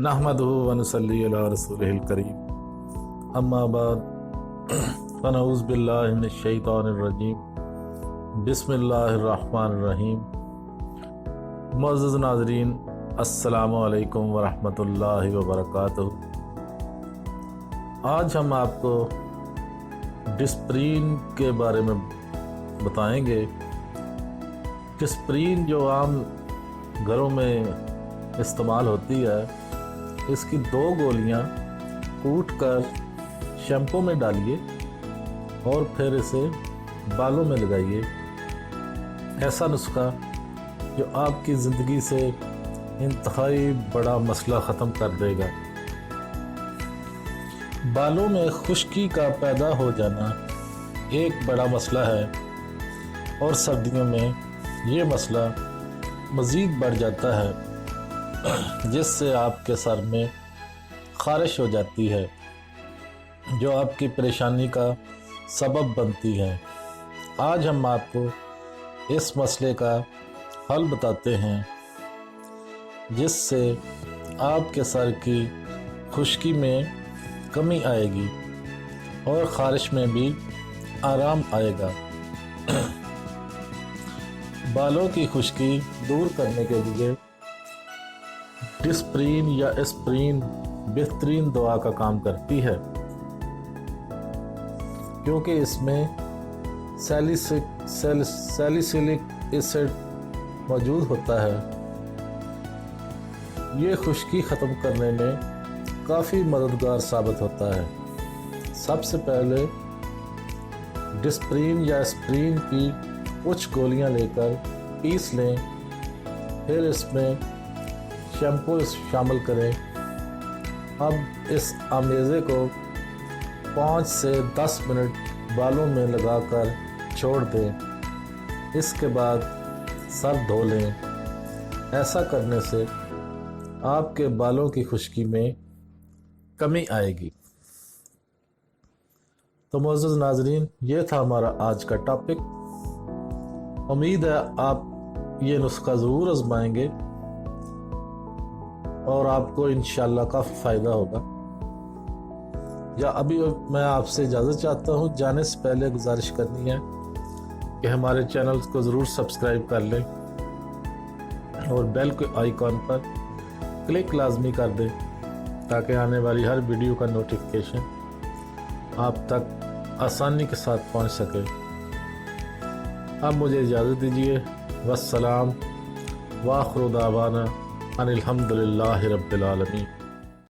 नहमदुहु व नुसल्ली अला रसूलिहिल करीम अम्मा बाद फनऊज़ु बिल्लाहि मिनश शैतानिर रजीम बिस्मिल्लाहिर रहमानिर रहीम। मुअज़्ज़ज़ नाज़रीन, अस्सलामु अलैकुम व रहमतुल्लाहि व बरकातुहू। आज हम आपको डिस्प्रीन के बारे में बताएंगे। डिस्प्रीन जो आम घरों में इस्तेमाल होती है, इसकी 2 गोलियां कूट कर शैम्पू में डालिए और फिर इसे बालों में लगाइए। ऐसा नुस्खा जो आपकी ज़िंदगी से इंतहाई बड़ा मसला ख़त्म कर देगा। बालों में खुश्की का पैदा हो जाना एक बड़ा मसला है और सर्दियों में ये मसला मज़ीद बढ़ जाता है, जिससे आपके सर में ख़ारिश हो जाती है, जो आपकी परेशानी का सबब बनती है। आज हम आपको इस मसले का हल बताते हैं, जिससे आपके सर की खुश्की में कमी आएगी और ख़ारिश में भी आराम आएगा। बालों की खुश्की दूर करने के लिए डिस्प्रीन या एस्प्रीन बेहतरीन दवा का काम करती है, क्योंकि इसमें सैलिसिलिक एसिड मौजूद होता है। ये खुश्की ख़त्म करने में काफ़ी मददगार साबित होता है। सबसे पहले डिस्प्रीन या एस्प्रीन की कुछ गोलियां लेकर पीस लें, फिर इसमें शैम्पू शामिल करें। अब इस आमेज़े को 5 से 10 मिनट बालों में लगाकर छोड़ दें। इसके बाद सर धो लें। ऐसा करने से आपके बालों की खुश्की में कमी आएगी। तो मुअज़्ज़ज़ नाज़रीन, ये था हमारा आज का टॉपिक। उम्मीद है आप ये नुस्खा ज़रूर आज़माएंगे और आपको इंशाल्लाह काफ़ी फ़ायदा होगा। या अभी मैं आपसे इजाज़त चाहता हूँ। जाने से पहले गुजारिश करनी है कि हमारे चैनल को ज़रूर सब्सक्राइब कर लें और बेल के आइकॉन पर क्लिक लाजमी कर दें, ताकि आने वाली हर वीडियो का नोटिफिकेशन आप तक आसानी के साथ पहुँच सके। अब मुझे इजाज़त दीजिए। वस्सलाम व आखिरु दावाना अनिल हम्दुलिल्लाहि रब्बिल आलमीन।